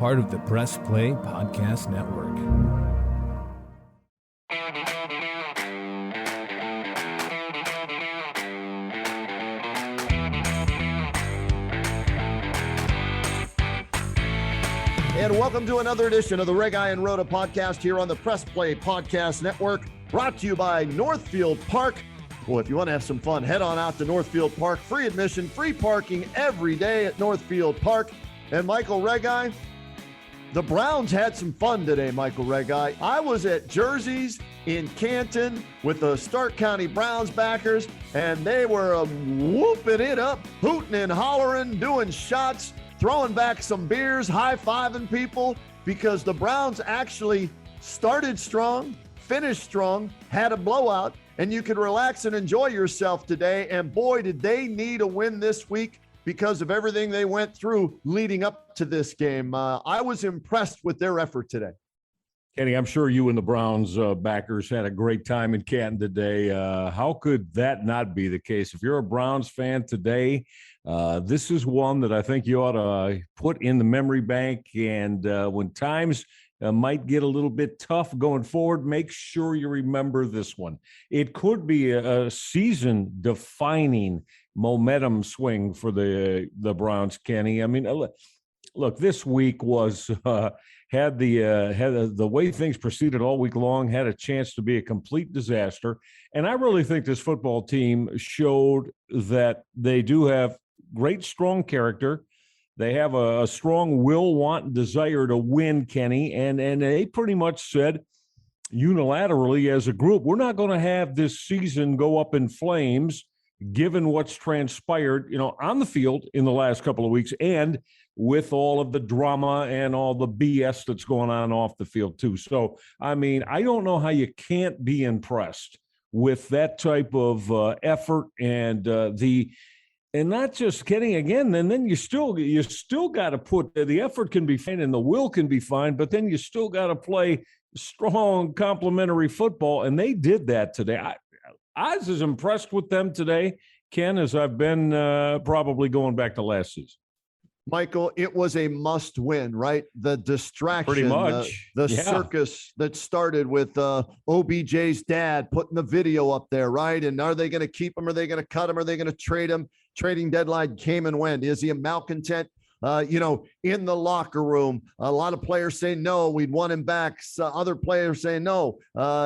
part of the Press Play Podcast Network. And welcome to another edition of the Ray Guy and Rhoda podcast here on the Press Play Podcast Network, brought to you by Northfieldpark. Well, if you want to have some fun, head on out to Northfieldpark. Free admission, free parking every day at Northfieldpark. And Michael Ray Guy, the Browns had some fun today, Michael Ray Guy. I was at Jersey's in Canton with the Stark County Browns backers, and they were whooping it up, hooting and hollering, doing shots, throwing back some beers, high-fiving people, because the Browns actually started strong, finished strong, had a blowout, and you could relax and enjoy yourself today. And boy, did they need a win this week because of everything they went through leading up to this game. I was impressed with their effort today. Kenny, I'm sure you and the Browns backers had a great time in Canton today. How could that not be the case? If you're a Browns fan today, this is one that I think you ought to put in the memory bank. And when times might get a little bit tough going forward, make sure you remember this one. It could be a season-defining momentum swing for the Browns, Kenny. I mean, look, this week was had the way things proceeded all week long, had a chance to be a complete disaster. And I really think this football team showed that they do have great, strong character. They have a strong will, want, and desire to win, Kenny. And they pretty much said unilaterally as a group, we're not going to have this season go up in flames given what's transpired, on the field in the last couple of weeks and with all of the drama and all the BS that's going on off the field too. So, I mean, I don't know how you can't be impressed with that type of effort and not just getting again, and then you still got to put the effort can be fine and the will can be fine, but then you still got to play strong complementary football, and they did that today. I was as impressed with them today, Ken, as I've been probably going back to last season. Michael, it was a must win, right? The distraction, pretty much. the circus that started with OBJ's dad putting the video up there, right? And are they going to keep him? Are they going to cut him? Are they going to trade him? Trading deadline came and went. Is he a malcontent? In the locker room, a lot of players say no, we'd want him back. Other players say no,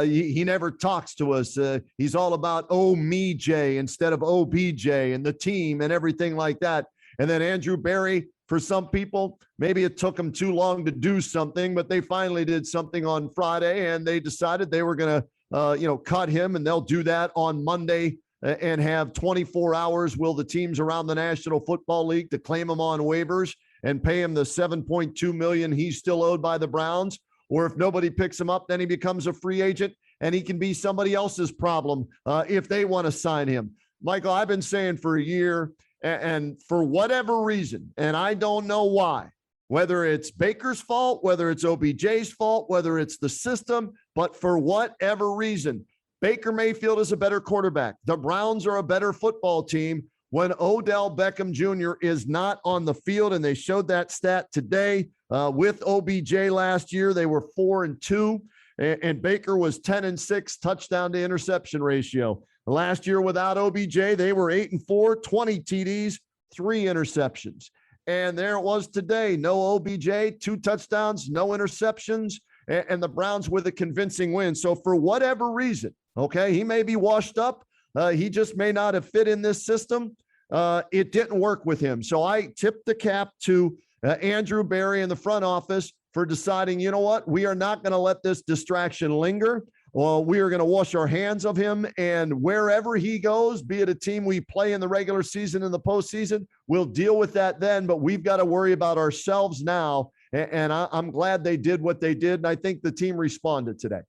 he never talks to us. He's all about me, Jay, instead of OBJ and the team and everything like that. And then Andrew Berry, for some people, maybe it took them too long to do something, but they finally did something on Friday and they decided they were going to, cut him, and they'll do that on Monday and have 24 hours, will the teams around the National Football League, to claim him on waivers and pay him the $7.2 million he's still owed by the Browns. Or if nobody picks him up, then he becomes a free agent and he can be somebody else's problem if they want to sign him. Michael, I've been saying for a year, and for whatever reason, and I don't know why, whether it's Baker's fault, whether it's OBJ's fault, whether it's the system, but for whatever reason, Baker Mayfield is a better quarterback. The Browns are a better football team when Odell Beckham Jr. is not on the field, and they showed that stat today with OBJ last year. They were 4-2, and Baker was 10-6 touchdown to interception ratio. Last year without OBJ, they were 8-4, 20 TDs, 3 interceptions. And there it was today. No OBJ, 2 touchdowns, no interceptions, and the Browns with a convincing win. So for whatever reason, okay, he may be washed up. He just may not have fit in this system. It didn't work with him. So I tipped the cap to Andrew Berry in the front office for deciding, you know what, we are not going to let this distraction linger. Well, we are going to wash our hands of him, and wherever he goes, be it a team we play in the regular season and the postseason, we'll deal with that then, but we've got to worry about ourselves now, and I'm glad they did what they did, and I think the team responded today.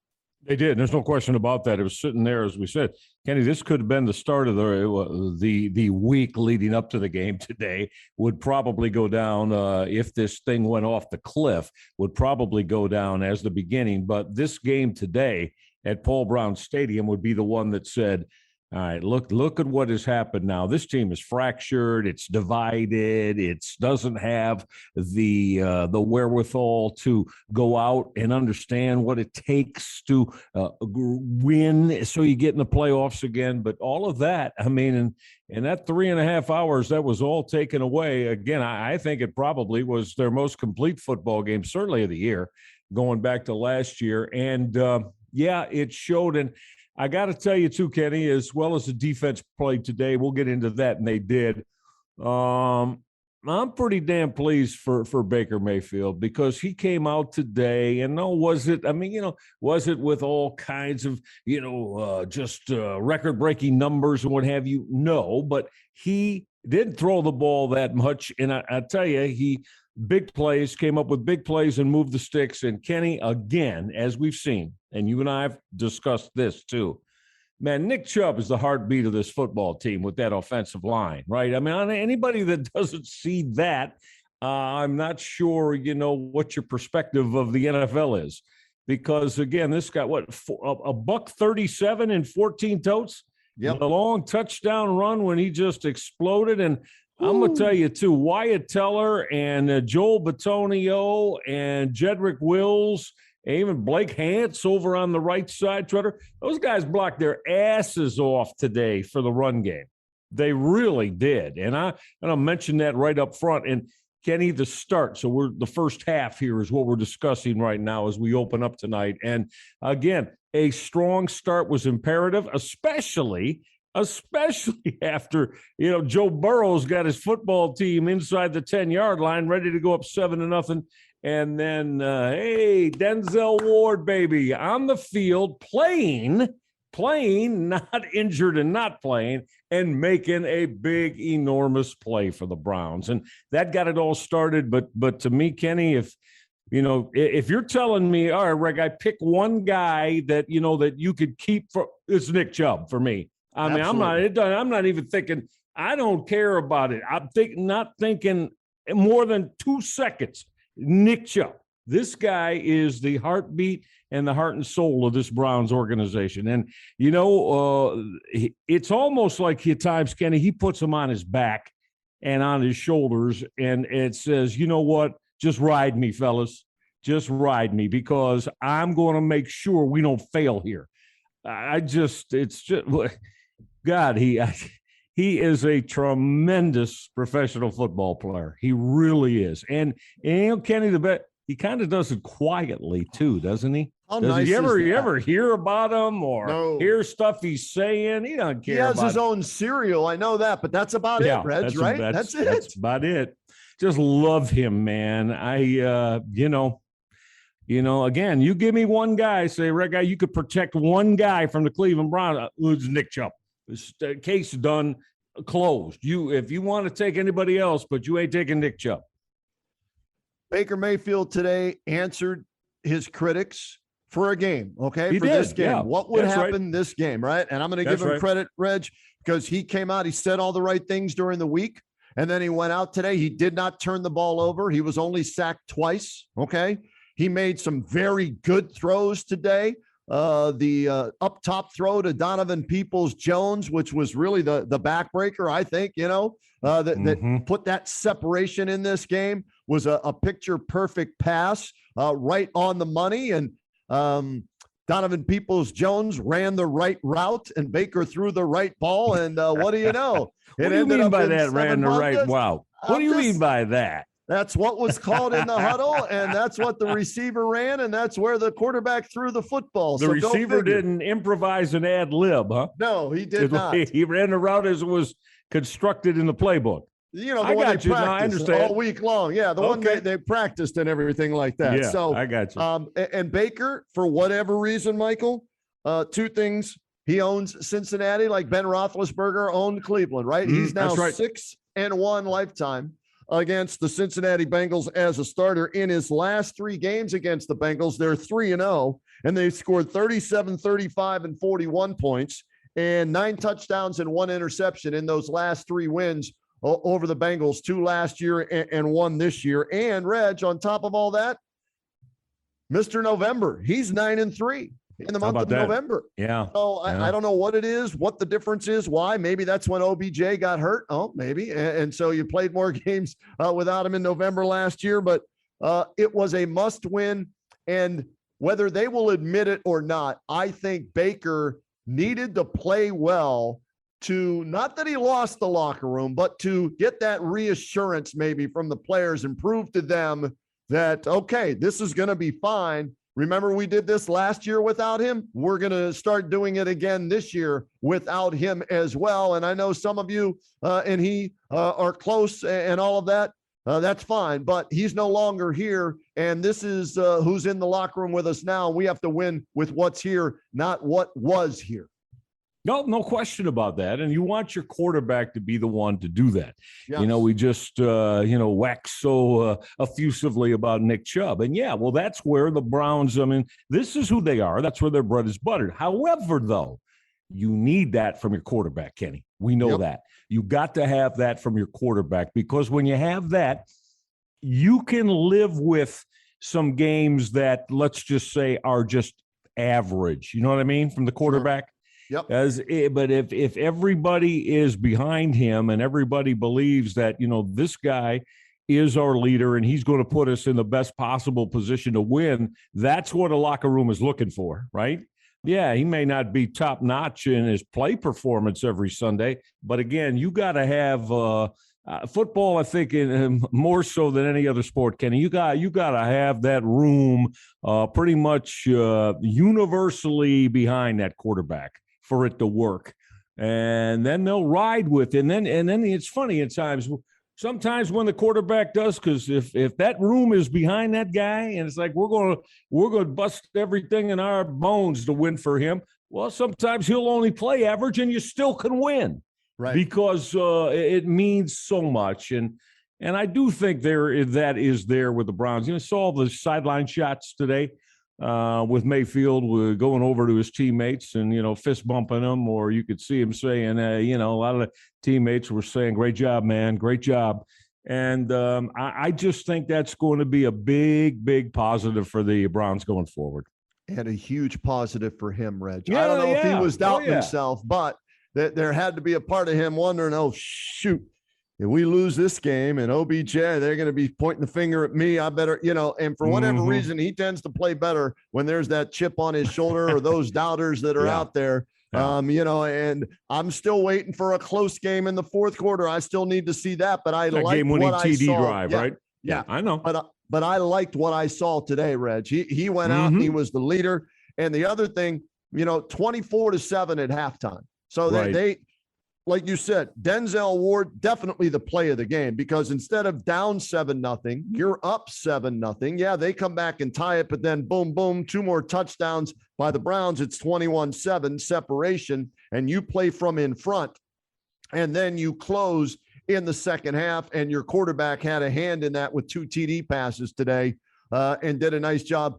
They did. There's no question about that. It was sitting there, as we said. Kenny, this could have been the start of the week leading up to the game today. Would probably go down, if this thing went off the cliff, would probably go down as the beginning. But this game today at Paul Brown Stadium would be the one that said, All right, look at what has happened now. This team is fractured. It's divided. It doesn't have the wherewithal to go out and understand what it takes to win. So you get in the playoffs again. But all of that, I mean, in that 3.5 hours, that was all taken away. Again, I think it probably was their most complete football game, certainly of the year, going back to last year. And yeah, it showed. And I got to tell you, too, Kenny, as well as the defense played today, we'll get into that, and they did. I'm pretty damn pleased for Baker Mayfield because he came out today, and was it with all kinds of, just record-breaking numbers and what have you? No, but he didn't throw the ball that much, and I tell you, big plays, came up with big plays and moved the sticks. And Kenny, again, as we've seen, and you and I have discussed this too, man, Nick Chubb is the heartbeat of this football team with that offensive line, right? I mean, anybody that doesn't see that, I'm not sure, what your perspective of the NFL is. Because, again, this got, a $137 and 14 totes? Yep. A long touchdown run when he just exploded. And I'm going to tell you, too, Wyatt Teller and Joel Bitonio and Jedrick Wills, and even Blake Hance over on the right side, Tretter, those guys blocked their asses off today for the run game. They really did. And I'll mention that right up front. And Kenny, the start. So the first half here is what we're discussing right now as we open up tonight. And again, a strong start was imperative, especially after, Joe Burrow's got his football team inside the 10-yard line, ready to go up 7-0. And then, hey, Denzel Ward, baby, on the field, playing, not injured and not playing, and making a big, enormous play for the Browns. And that got it all started. But to me, Kenny, if you're telling me, all right, Rick, I pick one guy that, that you could keep it's Nick Chubb for me. I mean, I'm not even thinking, I don't care about it. I'm not thinking more than 2 seconds. Nick Chubb. This guy is the heartbeat and the heart and soul of this Browns organization. And, it's almost like at times, Kenny, he puts them on his back and on his shoulders, and it says, you know what, just ride me, fellas. Just ride me because I'm going to make sure we don't fail here. God, he is a tremendous professional football player. He really is. And Kenny, he kind of does it quietly too, doesn't he? You ever hear about him or hear stuff he's saying? He doesn't care. He has his own cereal. I know that, but that's about it, Reg, right? That's it. That's about it. Just love him, man. Again, you give me one guy, say, Reg, you could protect one guy from the Cleveland Browns. It's Nick Chubb. Case done, closed. If you want to take anybody else, but you ain't taking Nick Chubb. Baker Mayfield today answered his critics for a game, okay? For this game. Yeah. What would happen this game, right? And I'm going to give him credit, Reg, because he came out, he said all the right things during the week, and then he went out today. He did not turn the ball over. He was only sacked twice, okay? He made some very good throws today. The up top throw to Donovan Peoples-Jones, which was really the backbreaker, I think, that put that separation in this game, was a picture perfect pass right on the money. And Donovan Peoples-Jones ran the right route and Baker threw the right ball. And what do you know? What do you mean by that, ran the right route? What do you mean by that? That's what was called in the huddle, and that's what the receiver ran, and that's where the quarterback threw the football. The receiver didn't improvise and ad lib, huh? No, he did not. He ran the route as it was constructed in the playbook. The one they practiced all week long. Yeah, the one they practiced and everything like that. Yeah, so I got you. And Baker, for whatever reason, Michael, two things. He owns Cincinnati like Ben Roethlisberger owned Cleveland, right? He's now 6-1 lifetime against the Cincinnati Bengals as a starter. In his last 3 games against the Bengals, they're 3-0, and they've scored 37, 35, and 41 points, and 9 touchdowns and 1 interception in those last 3 wins over the Bengals, 2 last year and 1 this year. And Reg, on top of all that, Mr. November, he's 9-3. in the How month about of that? November. Yeah. So Yeah. I don't know what it is, what the difference is, why. Maybe that's when OBJ got hurt. Oh, maybe. And so you played more games without him in November last year, but it was a must win. And whether they will admit it or not, I think Baker needed to play well to, not that he lost the locker room, but to get that reassurance maybe from the players and prove to them that, okay, this is going to be fine. Remember, we did this last year without him. We're going to start doing it again this year without him as well. And I know some of you and he are close and all of that. That's fine, but he's no longer here. And this is who's in the locker room with us now. We have to win with what's here, not what was here. No question about that. And you want your quarterback to be the one to do that. Yes. You know, we just, wax so effusively about Nick Chubb. And yeah, well, that's where the Browns, I mean, this is who they are. That's where their bread is buttered. However, though, you need that from your quarterback, Kenny. We know that. You got to have that from your quarterback, because when you have that, you can live with some games that, let's just say, are just average. You know what I mean? From the quarterback. Yep. But if everybody is behind him and everybody believes that, this guy is our leader and he's going to put us in the best possible position to win, that's what a locker room is looking for, right? Yeah, he may not be top notch in his play performance every Sunday, but again, you got to have football. I think more so than any other sport, Kenny. You got to have that room pretty much universally behind that quarterback for it to work, and then they'll ride with it. And then it's funny at times. Sometimes when the quarterback does, because if that room is behind that guy, and it's like we're going to bust everything in our bones to win for him. Well, sometimes he'll only play average, and you still can win, right? Because it means so much. And I do think that is there with the Browns. I saw the sideline shots today with Mayfield going over to his teammates and, fist bumping them, or you could see him saying, a lot of the teammates were saying, great job, man, great job. And I just think that's going to be a big, big positive for the Browns going forward. And a huge positive for him, Reg. I don't know if he was doubting himself, but there had to be a part of him wondering, oh, shoot, if we lose this game and OBJ, they're going to be pointing the finger at me. I better, and for whatever reason, he tends to play better when there's that chip on his shoulder or those doubters that are out there. Yeah. And I'm still waiting for a close game in the fourth quarter. I still need to see that, but I like game-winning what TD I saw. drive, right? Yeah, I know. But I liked what I saw today, Reg. He went out and he was the leader. And the other thing, 24-7 at halftime. So they like you said, Denzel Ward, definitely the play of the game, because instead of down 7-0, you're up 7-0. Yeah, they come back and tie it, but then boom, boom, 2 more touchdowns by the Browns. It's 21-7 separation, and you play from in front, and then you close in the second half, and your quarterback had a hand in that with 2 TD passes today and did a nice job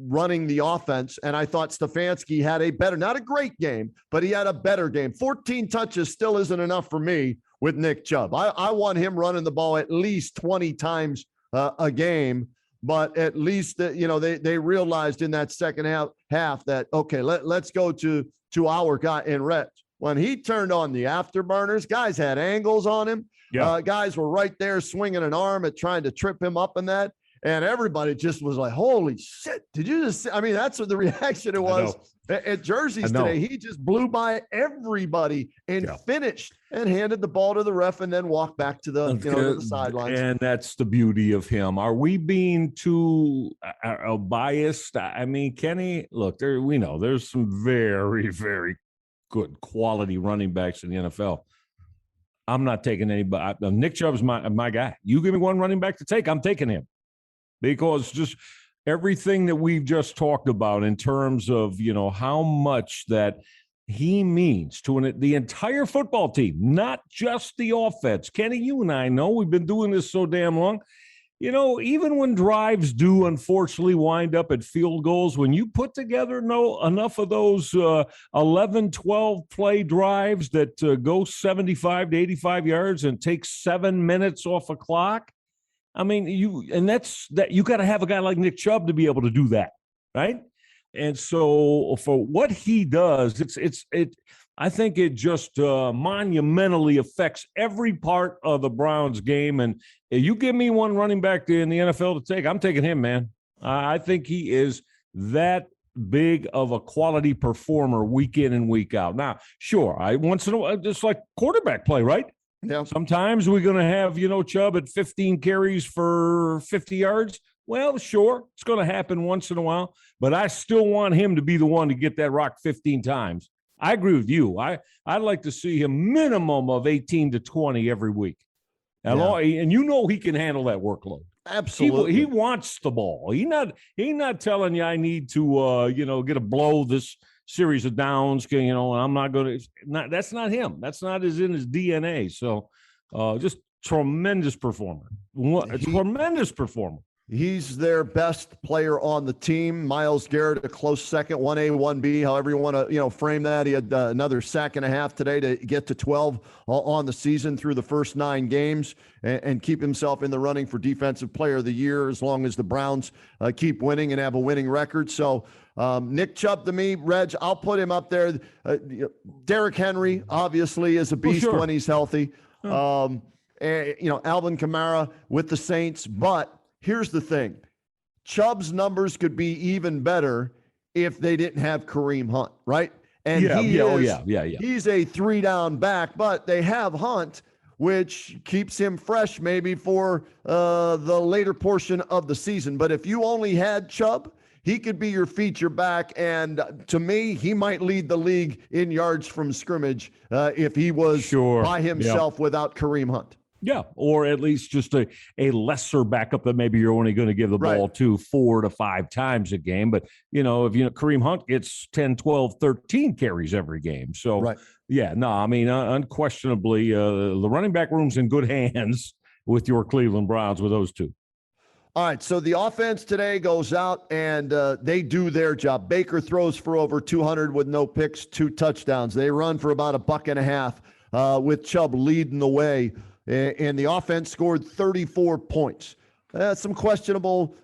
running the offense. And I thought Stefanski had a better, not a great game, but he had a better game. 14 touches still isn't enough for me with Nick Chubb. I want him running the ball at least 20 times a game, but at least, they realized in that second half that, okay, let's go to our guy in Reg. When he turned on the afterburners, guys had angles on him. Yeah. Guys were right there swinging an arm at trying to trip him up in that. And everybody just was like, holy shit, did you just see? I mean, that's what the reaction it was at Jerseys today. He just blew by everybody and finished and handed the ball to the ref and then walked back to the, to the sidelines. And that's the beauty of him. Are we being too biased? I mean, Kenny, look, we know there's some very, very good quality running backs in the NFL. I'm not taking anybody. Nick Chubb's my guy. You give me one running back to take, I'm taking him. Because just everything that we've just talked about in terms of, how much that he means to the entire football team, not just the offense. Kenny, you and I know we've been doing this so damn long. Even when drives do unfortunately wind up at field goals, when you put together enough of those 11, 12 play drives that go 75 to 85 yards and take 7 minutes off a clock, I mean, you got to have a guy like Nick Chubb to be able to do that, right? And so for what he does, I think it just monumentally affects every part of the Browns game. And you give me one running back in the NFL to take, I'm taking him, man. I think he is that big of a quality performer week in and week out. Now, sure, once in a while, just like quarterback play, right? Yeah. Sometimes we're going to have, Chubb at 15 carries for 50 yards. Well, sure, it's going to happen once in a while, but I still want him to be the one to get that rock 15 times. I agree with you. I'd like to see him minimum of 18 to 20 every week. And he can handle that workload. Absolutely. He wants the ball. He's not telling you I need to get a blow this series of downs, I'm not going to. That's not him. That's not in his DNA. So just tremendous performer. Tremendous performer. He's their best player on the team. Myles Garrett, a close second, 1A, 1B, however you want to, frame that. He had another sack and a half today to get to 12 on the season through the first 9 games and keep himself in the running for Defensive Player of the Year as long as the Browns keep winning and have a winning record. So Nick Chubb, to me, Reg, I'll put him up there. Derrick Henry, obviously, is a beast when he's healthy. Alvin Kamara with the Saints, but here's the thing. Chubb's numbers could be even better if they didn't have Kareem Hunt, right? And he's a 3-down back, but they have Hunt, which keeps him fresh maybe for the later portion of the season. But if you only had Chubb, he could be your feature back. And to me, he might lead the league in yards from scrimmage if he was by himself without Kareem Hunt. Yeah, or at least just a lesser backup that maybe you're only going to give the ball to 4 to 5 times a game. But, Kareem Hunt gets 10, 12, 13 carries every game. So, unquestionably, the running back room's in good hands with your Cleveland Browns with those two. All right, so the offense today goes out and they do their job. Baker throws for over 200 with no picks, 2 touchdowns. They run for about $1.50 with Chubb leading the way. And the offense scored 34 points. Some questionable,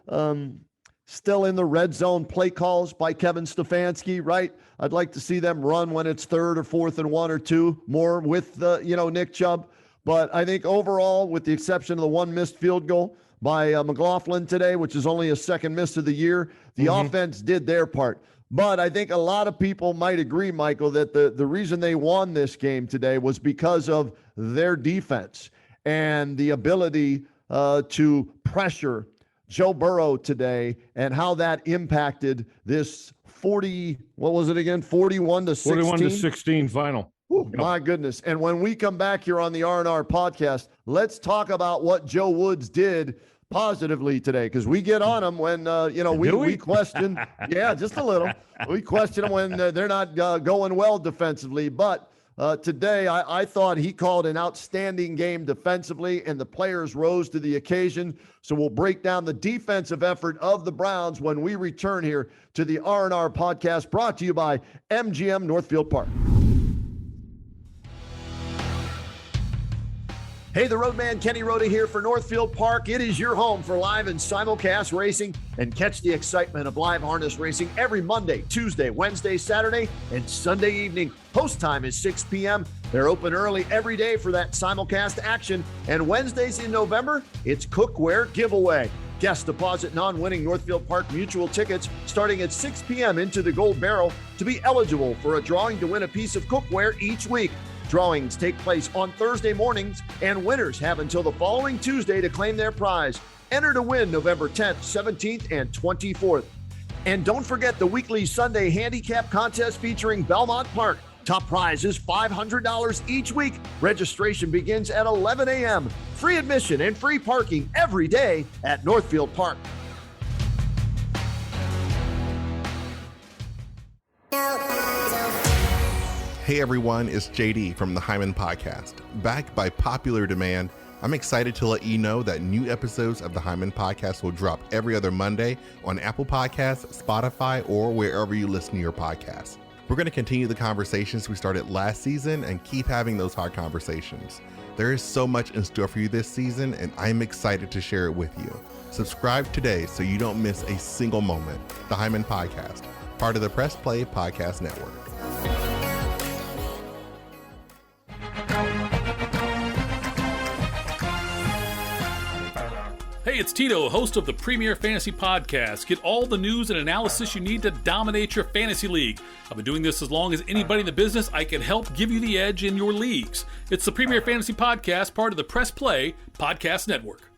still in the red zone play calls by Kevin Stefanski, right? I'd like to see them run when it's 3rd or 4th and 1 or 2 more with Nick Chubb. But I think overall, with the exception of the one missed field goal by McLaughlin today, which is only a second miss of the year, the offense did their part. But I think a lot of people might agree, Michael, that the reason they won this game today was because of their defense and the ability to pressure Joe Burrow today and how that impacted this 41 to 16? 41 to 16 final. Ooh, my goodness. And when we come back here on the R&R podcast, let's talk about what Joe Woods did positively today, because we get on them when we question just a little. We question them when they're not going well defensively, but today I thought he called an outstanding game defensively and the players rose to the occasion. So we'll break down the defensive effort of the Browns when we return here to the R&R podcast, brought to you by MGM Northfield Park. Hey, the Roadman Kenny Rhoda here for Northfield Park. It is your home for live and simulcast racing, and catch the excitement of live harness racing every Monday, Tuesday, Wednesday, Saturday, and Sunday evening. Post time is 6 p.m. They're open early every day for that simulcast action, and Wednesdays in November, it's cookware giveaway. Guest deposit non-winning Northfield Park Mutual tickets starting at 6 p.m. into the gold barrel to be eligible for a drawing to win a piece of cookware each week. Drawings take place on Thursday mornings, and winners have until the following Tuesday to claim their prize. Enter to win November 10th, 17th, and 24th. And don't forget the weekly Sunday handicap contest featuring Belmont Park. Top prize is $500 each week. Registration begins at 11 a.m. Free admission and free parking every day at Northfield Park. Hey everyone, it's JD from the Hyman Podcast. Backed by popular demand, I'm excited to let you know that new episodes of the Hyman Podcast will drop every other Monday on Apple Podcasts, Spotify, or wherever you listen to your podcasts. We're going to continue the conversations we started last season and keep having those hard conversations. There is so much in store for you this season, and I'm excited to share it with you. Subscribe today so you don't miss a single moment. The Hyman Podcast, part of the Press Play Podcast Network. Hey, it's Tito, host of the Premier Fantasy Podcast. Get all the news and analysis you need to dominate your fantasy league. I've been doing this as long as anybody in the business. I can help give you the edge in your leagues. It's the Premier Fantasy Podcast, part of the Press Play Podcast Network.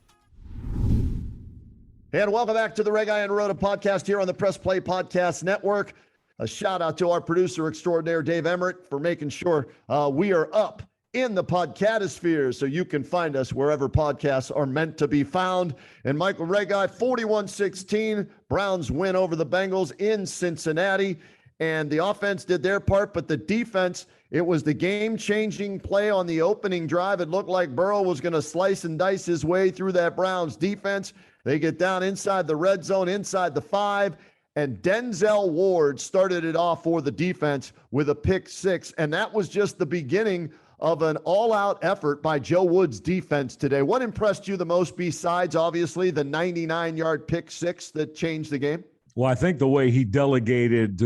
And welcome back to the Red Guy and Rhoda podcast here on the Press Play Podcast Network. A shout out to our producer extraordinaire, Dave Emmert, for making sure we are up in the podcatosphere, so you can find us wherever podcasts are meant to be found. And Michael Regai, 41-16, Browns win over the Bengals in Cincinnati. And the offense did their part, but the defense, it was the game-changing play on the opening drive. It looked like Burrow was going to slice and dice his way through that Browns defense. They get down inside the red zone, inside the 5, and Denzel Ward started it off for the defense with a pick 6. And that was just the beginning of an all-out effort by Joe Wood's defense today. What impressed you the most besides, obviously, the 99-yard pick 6 that changed the game? Well, I think the way he delegated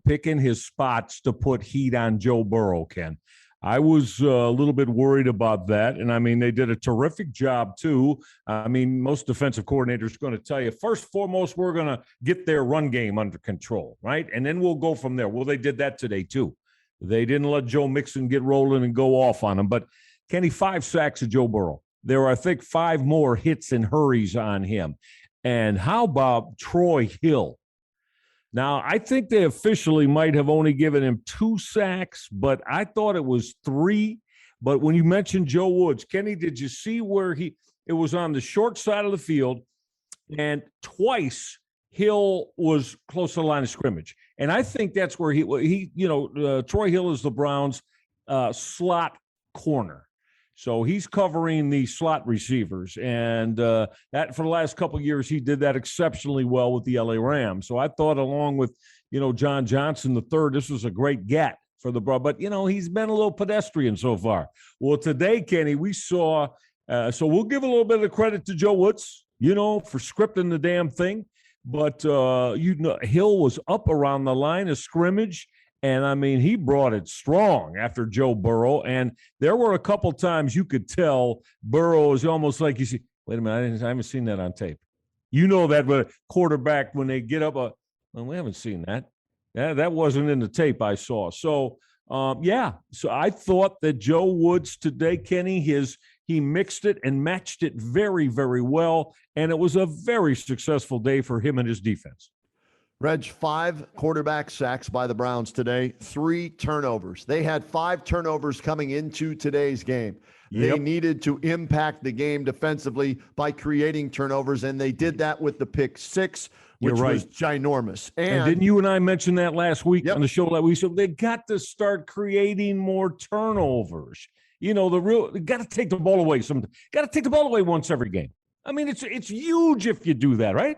picking his spots to put heat on Joe Burrow, Ken. I was a little bit worried about that. And, I mean, they did a terrific job, too. I mean, most defensive coordinators are going to tell you, first and foremost, we're going to get their run game under control, right? And then we'll go from there. Well, they did that today, too. They didn't let Joe Mixon get rolling and go off on him. But, Kenny, 5 sacks of Joe Burrow. There were, I think, 5 more hits and hurries on him. And how about Troy Hill? Now, I think they officially might have only given him 2 sacks, but I thought it was 3. But when you mentioned Joe Woods, Kenny, did you see where it was on the short side of the field, and twice Hill was close to the line of scrimmage. And I think that's where Troy Hill is the Browns' slot corner. So he's covering the slot receivers. And that for the last couple of years, he did that exceptionally well with the LA Rams. So I thought along with, John Johnson III, this was a great get for the Browns. But, he's been a little pedestrian so far. Well, today, Kenny, we saw so we'll give a little bit of credit to Joe Woods, for scripting the damn thing. But, Hill was up around the line of scrimmage. And, I mean, he brought it strong after Joe Burrow. And there were a couple times you could tell Burrow is almost like you see, wait a minute, I haven't seen that on tape. That with a quarterback, when they get up, well, we haven't seen that. Yeah, that wasn't in the tape I saw. So, So I thought that Joe Woods today, Kenny, he mixed it and matched it very, very well. And it was a very successful day for him and his defense. Reg, 5 quarterback sacks by the Browns today, 3 turnovers. They had 5 turnovers coming into today's game. They needed to impact the game defensively by creating turnovers, and they did that with the pick 6, which was ginormous. And didn't you and I mention that last week on the show that we said they got to start creating more turnovers. They got to take the ball away. Got to take the ball away once every game. I mean, it's huge if you do that, right?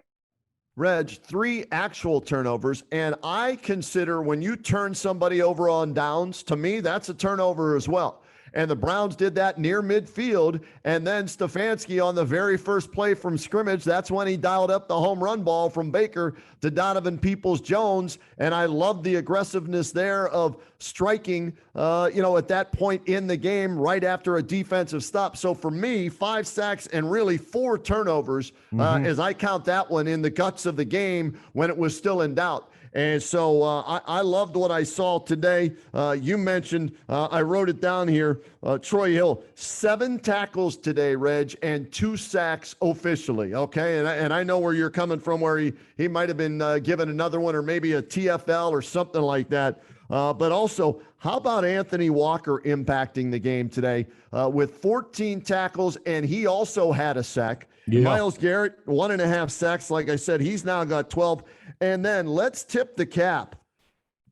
Reg, 3 actual turnovers, and I consider when you turn somebody over on downs, to me, that's a turnover as well. And the Browns did that near midfield, and then Stefanski on the very first play from scrimmage, that's when he dialed up the home run ball from Baker to Donovan Peoples-Jones, and I love the aggressiveness there of striking, at that point in the game right after a defensive stop. So for me, 5 sacks and really 4 turnovers, as I count that one in the guts of the game when it was still in doubt. And so I loved what I saw today. You mentioned, I wrote it down here, Troy Hill, 7 tackles today, Reg, and 2 sacks officially, okay? And I know where you're coming from, where he might have been given another one or maybe a TFL or something like that. But also, how about Anthony Walker impacting the game today with 14 tackles, and he also had a sack. Yeah. Myles Garrett, 1.5 sacks. Like I said, he's now got 12. And then let's tip the cap,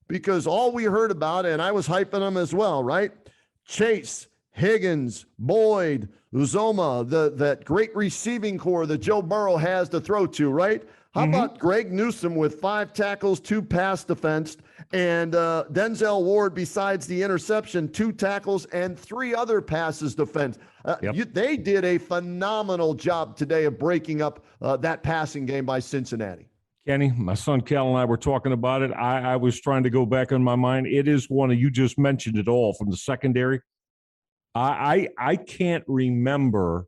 because all we heard about, and I was hyping them as well, right? Chase, Higgins, Boyd, Uzoma, that great receiving core that Joe Burrow has to throw to, right? How about Greg Newsome with 5 tackles, 2 pass defense, and Denzel Ward, besides the interception, 2 tackles and 3 other passes defense. They did a phenomenal job today of breaking up that passing game by Cincinnati. Kenny, my son Cal and I were talking about it. I was trying to go back in my mind. It is one of, you just mentioned it all from the secondary. I can't remember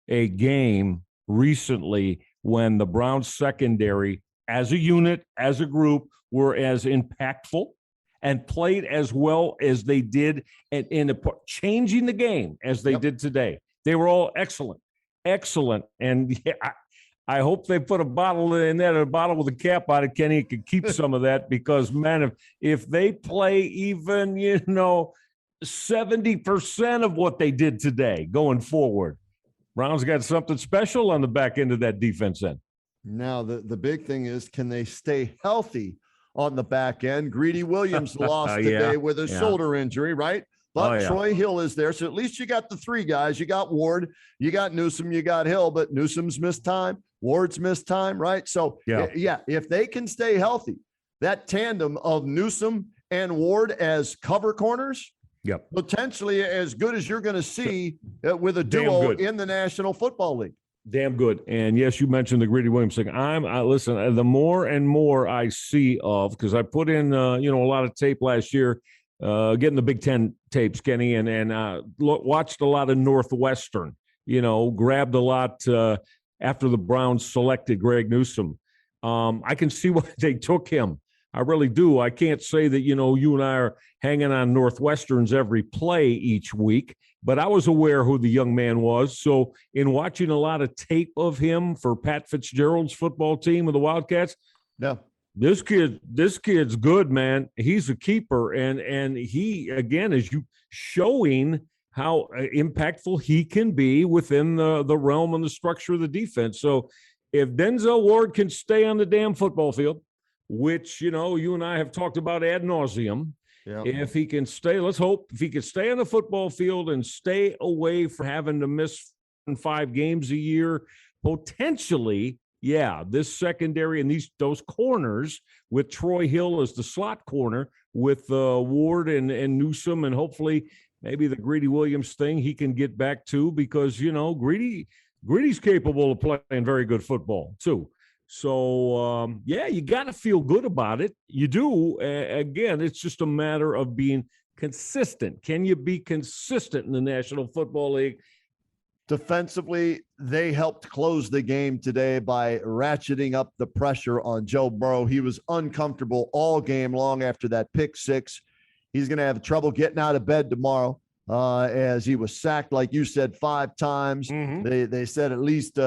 a game recently when the Browns secondary as a unit, as a group, were as impactful and played as well as they did in changing the game as they did today. They were all excellent. And yeah, I hope they put a bottle in there, a bottle with a cap on it, Kenny, could keep some of that, because, man, if they play even, 70% of what they did today going forward, Browns got something special on the back end of that defense end. Now, the big thing is, can they stay healthy on the back end? Greedy Williams lost today with a shoulder injury, right? But Troy Hill is there. So at least you got the three guys. You got Ward, you got Newsome, you got Hill, but Newsome's missed time. Ward's missed time, right? So, if they can stay healthy, that tandem of Newsome and Ward as cover corners, potentially as good as you're going to see with a duo in the National Football League. Damn good. And yes, you mentioned the Greedy Williams thing. Listen, the more and more I see of, because I put in, a lot of tape last year, getting the Big Ten tapes, Kenny, and watched a lot of Northwestern, grabbed a lot after the Browns selected Greg Newsome. I can see why they took him. I really do. I can't say that, you and I are hanging on Northwestern's every play each week, but I was aware who the young man was. So in watching a lot of tape of him for Pat Fitzgerald's football team of the Wildcats, this kid's good, man. He's a keeper, and he, again, is showing how impactful he can be within the realm and the structure of the defense. So if Denzel Ward can stay on the damn football field, which, you and I have talked about ad nauseum, if he can stay, let's hope, if he can stay on the football field and stay away from having to miss 5 games a year, potentially, this secondary and those corners with Troy Hill as the slot corner with Ward and Newsome, and hopefully maybe the Greedy Williams thing he can get back to, because, Greedy's capable of playing very good football too. So, you got to feel good about it. You do. Again, it's just a matter of being consistent. Can you be consistent in the National Football League? Defensively, they helped close the game today by ratcheting up the pressure on Joe Burrow. He was uncomfortable all game long after that pick six. He's going to have trouble getting out of bed tomorrow as he was sacked, like you said, 5 times. They said at least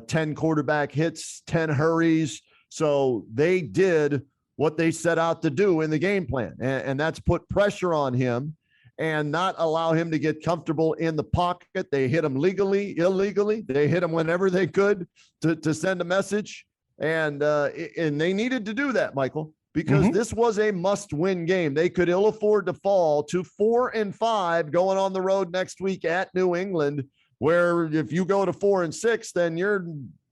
10 quarterback hits, 10 hurries. So they did what they set out to do in the game plan, and that's put pressure on him and not allow him to get comfortable in the pocket. They hit him legally, illegally. They hit him whenever they could to send a message. And they needed to do that, Michael, because this was a must-win game. They could ill afford to fall to 4-5 going on the road next week at New England, where if you go to 4-6, then your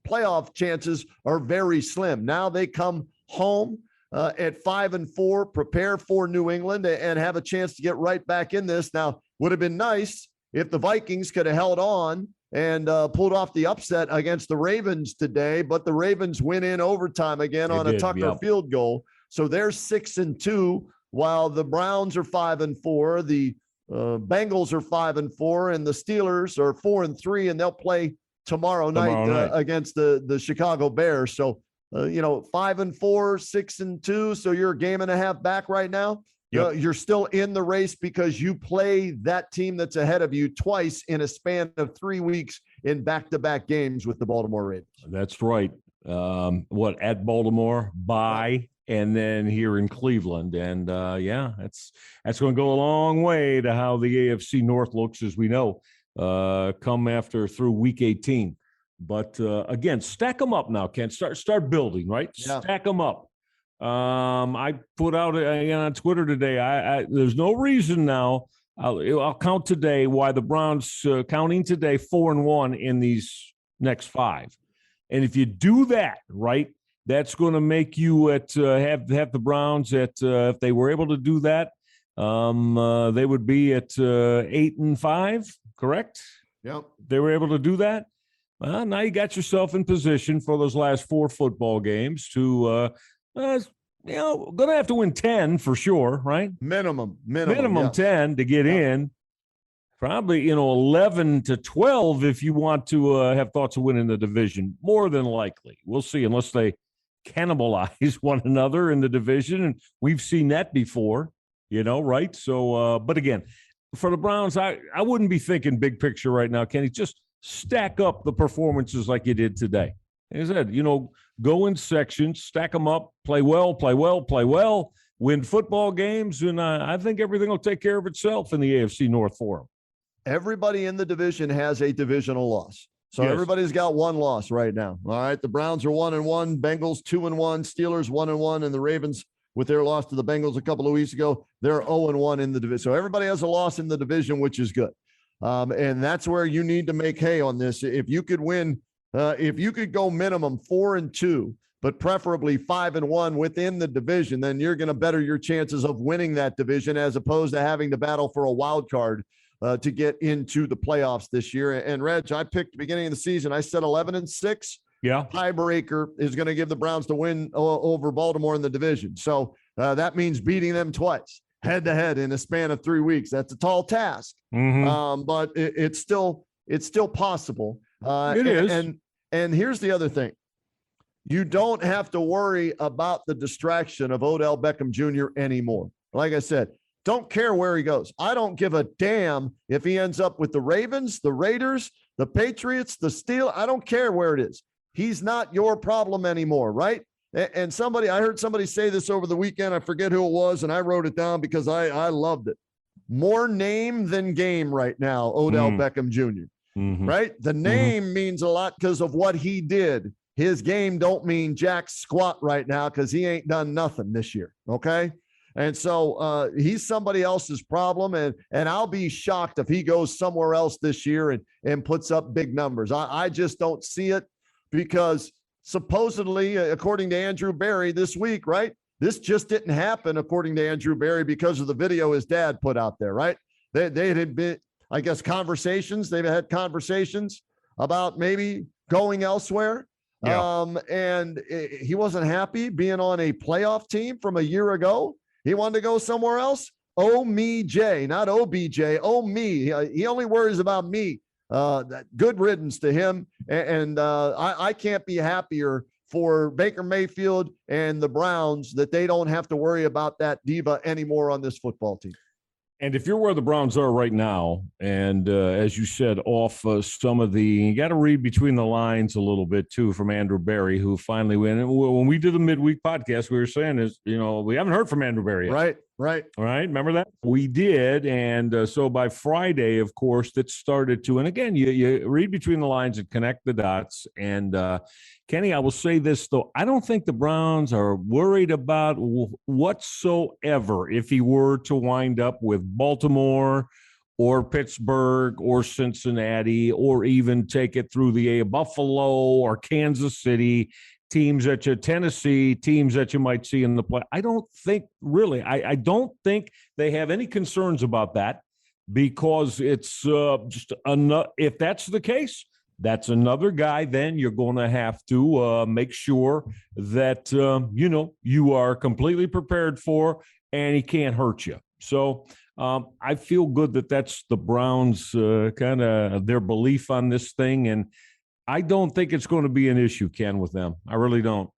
playoff chances are very slim. Now they come home at 5-4, prepare for New England and have a chance to get right back in this. Now, would have been nice if the Vikings could have held on and pulled off the upset against the Ravens today, but the Ravens win in overtime again on a Tucker field goal. So they're 6-2, while the Browns are 5-4. The Bengals are 5-4, and the Steelers are 4-3, and they'll play tomorrow night. Against the Chicago Bears. So, 5-4, 6-2. So you're a game and a half back right now. You're still in the race because you play that team that's ahead of you twice in a span of 3 weeks in back-to-back games with the Baltimore Ravens. That's right. At Baltimore, bye, and then here in Cleveland. And that's going to go a long way to how the AFC North looks, as we know, through week 18. But again, stack them up now, Ken. Start building, right? Yeah. Stack them up. I put out on Twitter today. There's no reason now. I'll count today why the Browns counting today 4-1 in these next 5. And if you do that right, that's going to make you have the Browns at if they were able to do that, they would be at 8-5. Correct? Yep. They were able to do that. Well, now you got yourself in position for those last 4 football games to, going to have to win 10 for sure, right? Minimum Minimum yes. 10 to get in. Probably, 11 to 12 if you want to have thoughts of winning the division. More than likely. We'll see, unless they cannibalize one another in the division. And we've seen that before, right? So, but again, for the Browns, I wouldn't be thinking big picture right now, Kenny. Just stack up the performances like you did today. As I said, go in sections, stack them up, play well, win football games, and I think everything will take care of itself in the AFC North for them. Everybody in the division has a divisional loss. So everybody's got one loss right now. All right. The Browns are 1-1, Bengals 2-1, Steelers 1-1, and the Ravens, with their loss to the Bengals a couple of weeks ago, they're 0-1 in the division. So everybody has a loss in the division, which is good. And that's where you need to make hay on this. If you could win, if you could go minimum 4-2, but preferably 5-1 within the division, then you're going to better your chances of winning that division as opposed to having to battle for a wild card to get into the playoffs this year. And Reg, I picked the beginning of the season. I said 11-6. Yeah. Tiebreaker is going to give the Browns the win over Baltimore in the division. So that means beating them twice, head to head in a span of 3 weeks. That's a tall task, but it's still possible. It is. And here's the other thing. You don't have to worry about the distraction of Odell Beckham Jr. anymore. Like I said, don't care where he goes. I don't give a damn if he ends up with the Ravens, the Raiders, the Patriots, the Steelers. I don't care where it is. He's not your problem anymore, right? And I heard somebody say this over the weekend. I forget who it was, and I wrote it down because I loved it. More name than game right now, Odell Beckham Jr., right? The name means a lot because of what he did. His game don't mean jack squat right now because he ain't done nothing this year, okay? And so he's somebody else's problem, and I'll be shocked if he goes somewhere else this year and puts up big numbers. I just don't see it because supposedly, according to Andrew Berry this week, right, this just didn't happen, according to Andrew Berry, because of the video his dad put out there, right? They had been, I guess, conversations. They've had conversations about maybe going elsewhere. Yeah. And he wasn't happy being on a playoff team from a year ago. He wanted to go somewhere else. Oh, me, Jay, not OBJ. Oh, me. He only worries about me. Good riddance to him. And I can't be happier for Baker Mayfield and the Browns that they don't have to worry about that diva anymore on this football team. And if you're where the Browns are right now, and as you said, off some of you got to read between the lines a little bit too from Andrew Berry, who finally went. And when we did the midweek podcast, we were saying we haven't heard from Andrew Berry yet. Right. All right. Remember that? We did. And so by Friday, of course, that started to, and again, you read between the lines and connect the dots. And Kenny, I will say this, though. I don't think the Browns are worried about whatsoever if he were to wind up with Baltimore or Pittsburgh or Cincinnati, or even take it through the Buffalo or Kansas City, teams that Tennessee, teams that you might see in the play. I don't think really, I don't think they have any concerns about that, because it's just enough. If that's the case, that's another guy then you're going to have to make sure that, you are completely prepared for, and he can't hurt you. So I feel good that that's the Browns kind of their belief on this thing. And I don't think it's going to be an issue, Ken, with them. I really don't.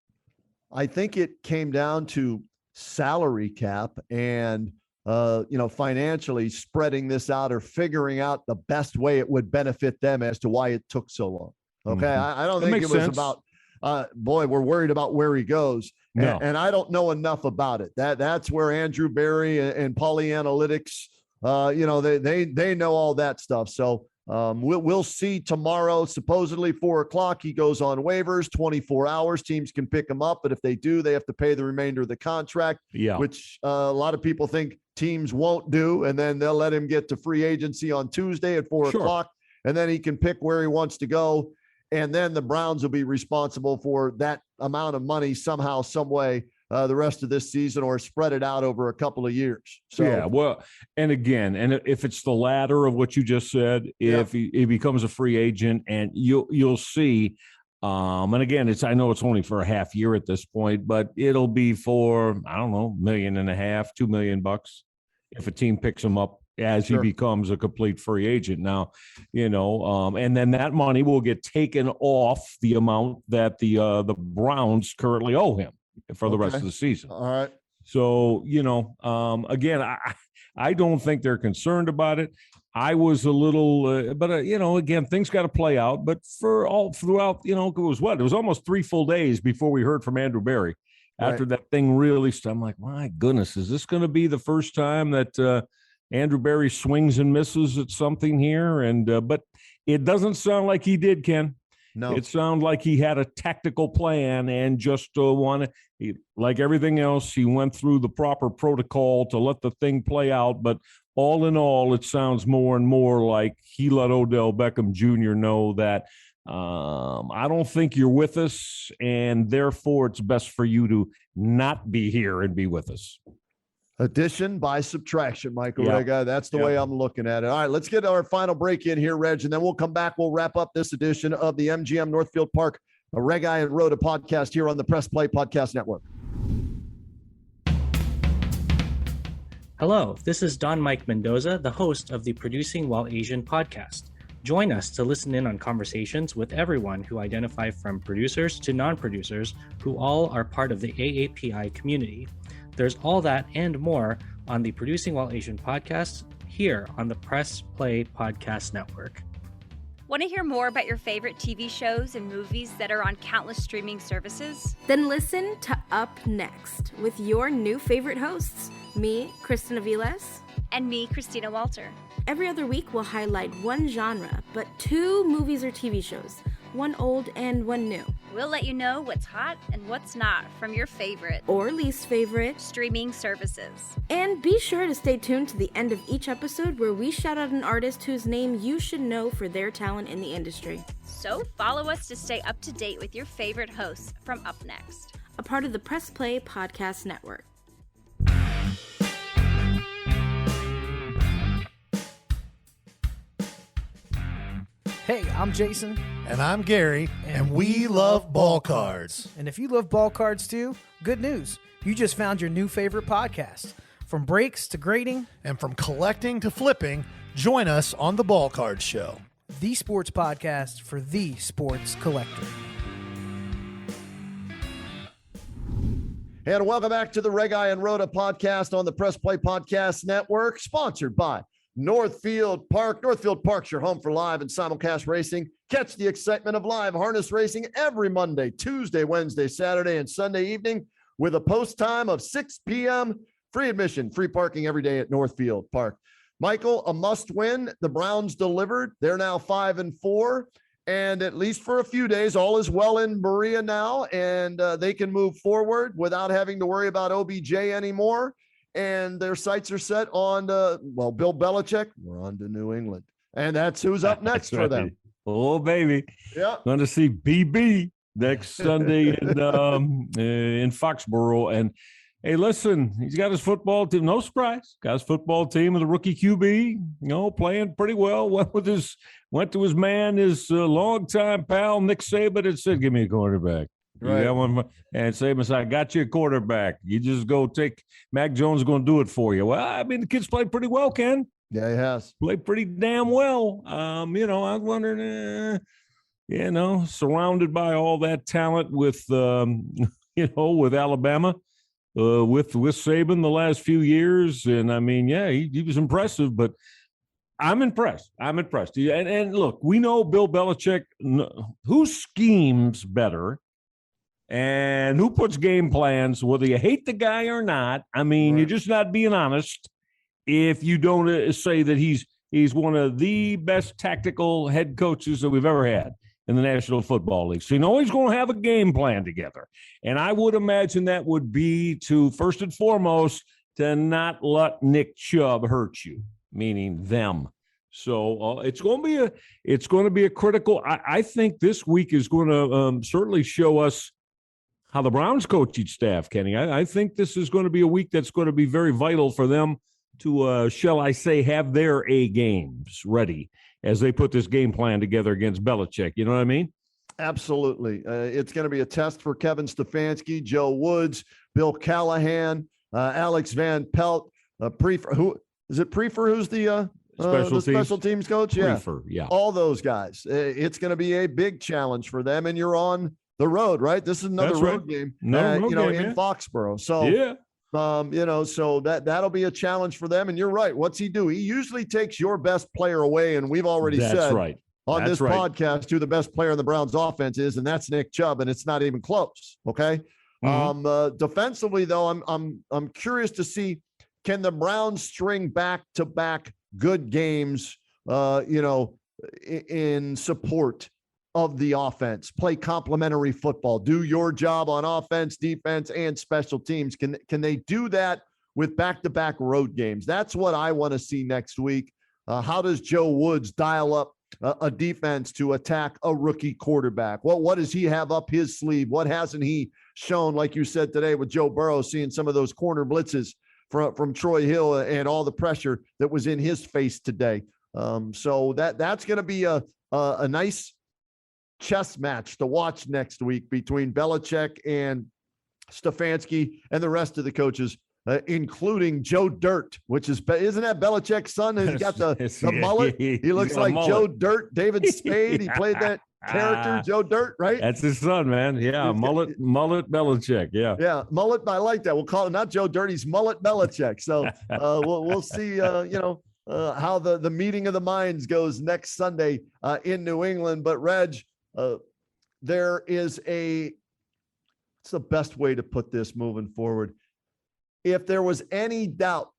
I think it came down to salary cap and, financially spreading this out or figuring out the best way it would benefit them as to why it took so long. Okay. I don't think it was sense. About, we're worried about where he goes. No. And I don't know enough about it. That's where Andrew Berry and Pauly Analytics, they know all that stuff. So we'll see tomorrow. Supposedly 4:00, he goes on waivers, 24 hours. Teams can pick him up, but if they do, they have to pay the remainder of the contract, which a lot of people think teams won't do. And then they'll let him get to free agency on Tuesday at 4:00, and then he can pick where he wants to go. And then the Browns will be responsible for that amount of money somehow, some way the rest of this season or spread it out over a couple of years. So yeah, well, and again, and if it's the latter of what you just said, if he becomes a free agent, and you'll see. And again, I know it's only for a half year at this point, but it'll be for, I don't know, $1.5 million, $2 million if a team picks him up as he becomes a complete free agent. Now, and then that money will get taken off the amount that the Browns currently owe him for the rest of the season. All right. So, again, I don't think they're concerned about it. I was a little, but again, things got to play out. But throughout, it was almost 3 full days before we heard from Andrew Berry after that thing really started. I'm like, my goodness, is this going to be the first time that Andrew Berry swings and misses at something here? And but it doesn't sound like he did, Ken. No, it sounds like he had a tactical plan and just like everything else, he went through the proper protocol to let the thing play out. But all in all, it sounds more and more like he let Odell Beckham Jr. know that I don't think you're with us, and therefore it's best for you to not be here and be with us. Addition by subtraction, Michael Rega. That's the way I'm looking at it. All right, let's get our final break in here, Reg, and then we'll come back. We'll wrap up this edition of the MGM Northfield Park Rega and Rhoda podcast here on the Press Play Podcast Network. Hello, this is Don Mike Mendoza, the host of the Producing While Asian podcast. Join us to listen in on conversations with everyone who identify from producers to non-producers who all are part of the AAPI community. There's all that and more on the Producing While Asian podcast here on the Press Play Podcast Network. Want to hear more about your favorite TV shows and movies that are on countless streaming services? Then listen to Up Next with your new favorite hosts, me, Kristen Aviles, and me, Christina Walter. Every other week, we'll highlight one genre, but 2 movies or TV shows, one old and one new. We'll let you know what's hot and what's not from your favorite or least favorite streaming services. And be sure to stay tuned to the end of each episode where we shout out an artist whose name you should know for their talent in the industry. So follow us to stay up to date with your favorite hosts from Up Next, a part of the Press Play Podcast Network. Hey, I'm Jason. And I'm Gary, and we love ball cards. And if you love ball cards too, good news. You just found your new favorite podcast. From breaks to grading. And from collecting to flipping, join us on the Ball Card Show. The sports podcast for the sports collector. And welcome back to the Rega and Rhoda podcast on the Press Play Podcast Network, sponsored by Northfield Park. Northfield Park's your home for live and simulcast racing. Catch the excitement of live harness racing every Monday, Tuesday, Wednesday, Saturday, and Sunday evening with a post time of 6 p.m. Free admission, free parking every day at Northfield Park. Michael, a must win. The Browns delivered. They're now 5-4. And at least for a few days, all is well in Berea now, and they can move forward without having to worry about OBJ anymore. And their sights are set on, Bill Belichick. We're on to New England. And that's who's up next for them. Oh, baby. Yeah. Going to see BB next Sunday in Foxborough. And, hey, listen, he's got his football team. No surprise. Got his football team with a rookie QB, playing pretty well. Went to his man, his longtime pal, Nick Saban, and said, give me a quarterback. Right. Yeah, and Saban said, I got you a quarterback. You just go take – Mac Jones is going to do it for you. Well, I mean, the kid's played pretty well, Ken. Yeah, he has. Played pretty damn well. I was wondering, surrounded by all that talent with, with Alabama, with Saban the last few years. And, I mean, yeah, he was impressive, but I'm impressed. And look, we know Bill Belichick, who schemes better and who puts game plans, whether you hate the guy or not. I mean, You're just not being honest if you don't say that he's one of the best tactical head coaches that we've ever had in the National Football League. So you know he's going to have a game plan together. And I would imagine that would be to, first and foremost, to not let Nick Chubb hurt you, meaning them. So it's going to be a critical. I think this week is going to certainly show us how the Browns coaching staff, Kenny. I think this is going to be a week that's going to be very vital for them to, shall I say, have their A games ready as they put this game plan together against Belichick. You know what I mean? Absolutely. It's going to be a test for Kevin Stefanski, Joe Woods, Bill Callahan, Alex Van Pelt, Prefer. Who is it? Prefer? Who's the special teams coach? Prefer, yeah. All those guys. It's going to be a big challenge for them, and you're on the road, right? This is another road game, in Foxborough. So yeah. So that'll be a challenge for them. And you're right. What's he do? He usually takes your best player away, and we've already said on this podcast who the best player in the Browns offense is, and that's Nick Chubb, and it's not even close. Okay. Defensively, though, I'm curious to see, can the Browns string back-to-back good games, in support of the offense, play complementary football, do your job on offense, defense, and special teams. Can they do that with back-to-back road games? That's what I want to see next week. How does Joe Woods dial up a defense to attack a rookie quarterback? What does he have up his sleeve? What hasn't he shown, like you said today with Joe Burrow, seeing some of those corner blitzes from Troy Hill and all the pressure that was in his face today? So that's going to be a nice chess match to watch next week between Belichick and Stefanski and the rest of the coaches, including Joe Dirt, isn't that Belichick's son? He's got the mullet. He looks like Joe Dirt, David Spade. He played that character, Joe Dirt, right? That's his son, man. Yeah, mullet Belichick. Yeah, mullet. I like that. We'll call it not Joe Dirt. He's mullet Belichick. So we'll see. How the meeting of the minds goes next Sunday in New England. But Reg, there is what's the best way to put this moving forward? If there was any doubt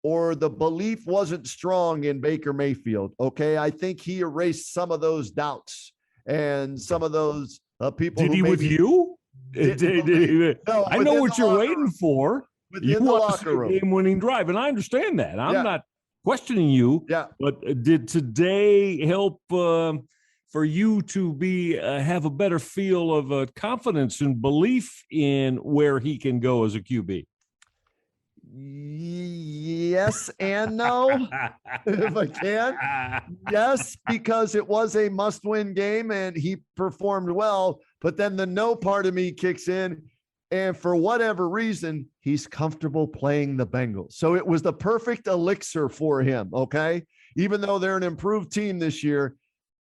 or the belief wasn't strong in Baker Mayfield, okay, I think he erased some of those doubts and some of those people. Did he with you? No, I know what you're waiting for. You want a game-winning drive, and I understand that. I'm not questioning you. Yeah. But did today help for you to have a better feel of confidence and belief in where he can go as a QB? Yes and no, if I can. Yes, because it was a must-win game and he performed well. But then the no part of me kicks in, and for whatever reason, he's comfortable playing the Bengals. So it was the perfect elixir for him, okay? Even though they're an improved team this year,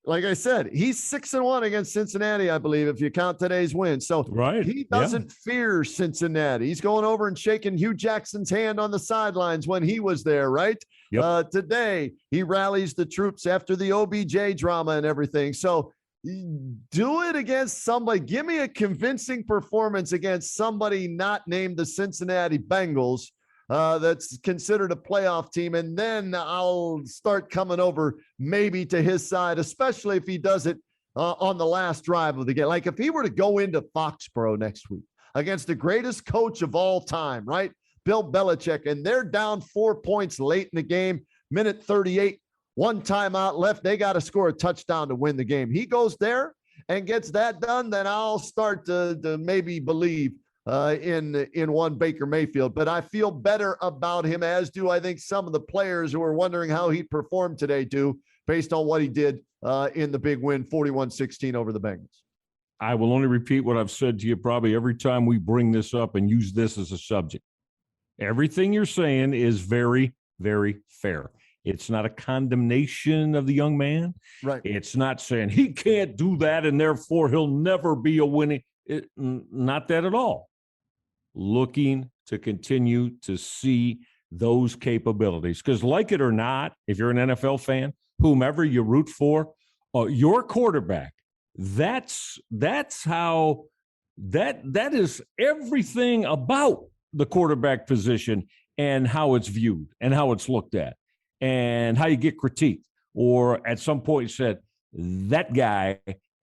like I said, he's 6-1 against Cincinnati, I believe, if you count today's win. So he doesn't fear Cincinnati. He's going over and shaking Hugh Jackson's hand on the sidelines when he was there, right? Yep. Today, he rallies the troops after the OBJ drama and everything. So do it against somebody. Give me a convincing performance against somebody not named the Cincinnati Bengals. That's considered a playoff team, and then I'll start coming over maybe to his side, especially if he does it on the last drive of the game. Like if he were to go into Foxborough next week against the greatest coach of all time, right, Bill Belichick, and they're down 4 points late in the game, minute 38, one timeout left, they got to score a touchdown to win the game. He goes there and gets that done, then I'll start to maybe believe in one Baker Mayfield. But I feel better about him, as do I think some of the players who are wondering how he performed today too, based on what he did in the big win, 41-16 over the Bengals. I will only repeat what I've said to you probably every time we bring this up and use this as a subject. Everything you're saying is very, very fair. It's not a condemnation of the young man. Right. It's not saying he can't do that and therefore he'll never be a winning. Not that at all. Looking to continue to see those capabilities. Because like it or not, if you're an NFL fan, whomever you root for, your quarterback, that's how that is everything about the quarterback position and how it's viewed and how it's looked at and how you get critiqued. Or at some point said, that guy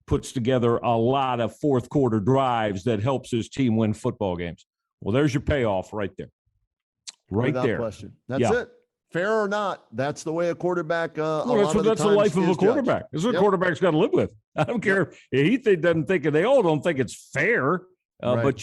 puts together a lot of fourth quarter drives that helps his team win football games. Well, there's your payoff right there. Right Without there. Question. That's it. Fair or not, that's the way a quarterback. That's the life of a quarterback. This is what a quarterback's got to live with. I don't care if he doesn't think, they all don't think it's fair. Right. But,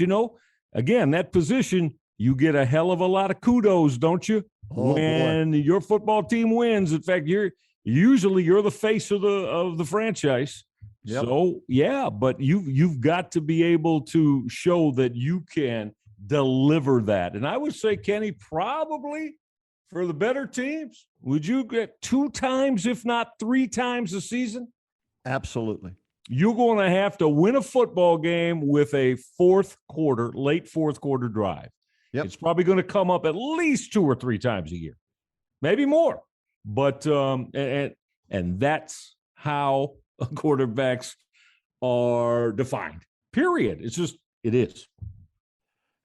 again, that position, you get a hell of a lot of kudos, don't you? When your football team wins. In fact, you're the face of the franchise. Yep. So, yeah, but you've got to be able to show that you can deliver that. And I would say, Kenny, probably for the better teams, would you get 2 times, if not 3 times a season? Absolutely. You're going to have to win a football game with a late fourth quarter drive. Yep. It's probably going to come up at least 2 or 3 times a year, maybe more. But and that's how quarterbacks are defined. Period. It is.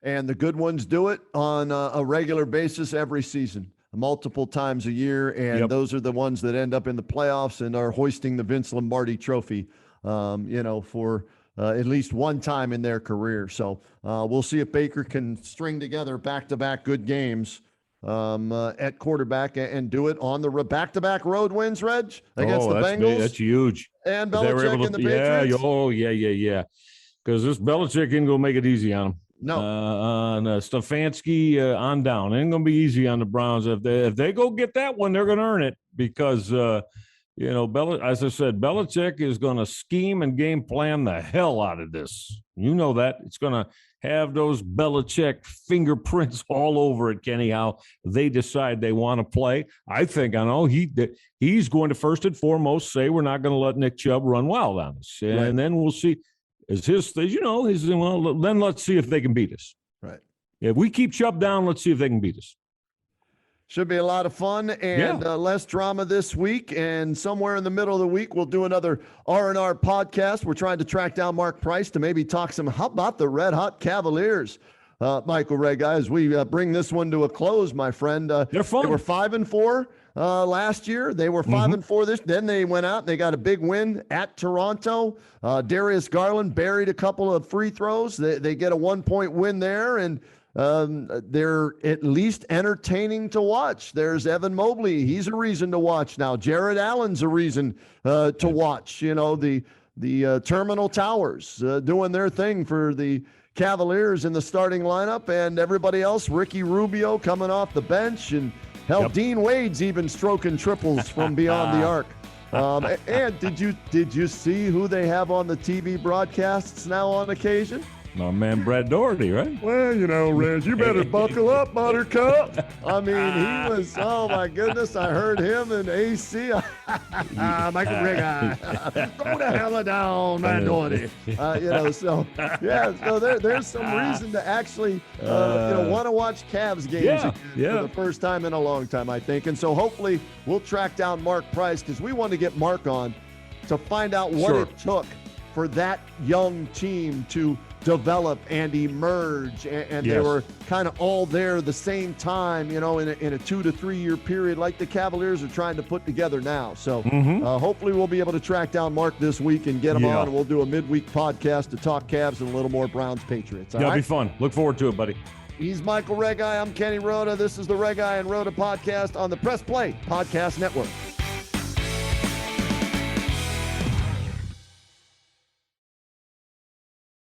And the good ones do it on a regular basis every season, multiple times a year. And those are the ones that end up in the playoffs and are hoisting the Vince Lombardi trophy, for at least one time in their career. So we'll see if Baker can string together back-to-back good games at quarterback and do it on the back-to-back road wins, Reg, against the Bengals. That's huge. And Belichick and the Patriots. Yeah. Because this Belichick ain't going to make it easy on them. No. Stefanski on down. It ain't going to be easy on the Browns. If they go get that one, they're going to earn it because, as I said, Belichick is going to scheme and game plan the hell out of this. You know that. It's going to have those Belichick fingerprints all over it, Kenny, how they decide they want to play. I know he's going to first and foremost say we're not going to let Nick Chubb run wild on us. And then we'll see. Is his, then let's see if they can beat us. Right. If we keep Chubb down, let's see if they can beat us. Should be a lot of fun and less drama this week. And somewhere in the middle of the week, we'll do another R&R podcast. We're trying to track down Mark Price to maybe talk how about the Red Hot Cavaliers, Michael Ray, guys, we bring this one to a close, my friend. They're fun. They were 5-4 last year. They were 5-4 this. Then they went out and they got a big win at Toronto. Darius Garland buried a couple of free throws. They get a 1-point win there, and they're at least entertaining to watch. There's Evan Mobley. He's a reason to watch now. Jared Allen's a reason to watch. You know, the Terminal Towers doing their thing for the Cavaliers in the starting lineup, and everybody else, Ricky Rubio coming off the bench, and hell, Dean Wade's even stroking triples from beyond the arc. And did you see who they have on the TV broadcasts now on occasion? My man Brad Doherty, right? Well, you know, Reg, you better buckle up, Buttercup. I mean, he was, oh my goodness, I heard him in AC. Michael Ray, go to hell down, man, Doherty. So there's some reason to actually, want to watch Cavs games for the first time in a long time, I think. And so hopefully we'll track down Mark Price, because we want to get Mark on to find out what it took for that young team to develop and emerge, and they were kind of all there the same time, in a 2 to 3 year period, like the Cavaliers are trying to put together now. So hopefully we'll be able to track down Mark this week and get him on, and we'll do a midweek podcast to talk Cavs and a little more Browns Patriots. That'll be fun. Look forward to it, buddy. He's Michael Regai. I'm Kenny Rhoda. This is the Regai and Rhoda podcast on the Press Play Podcast Network.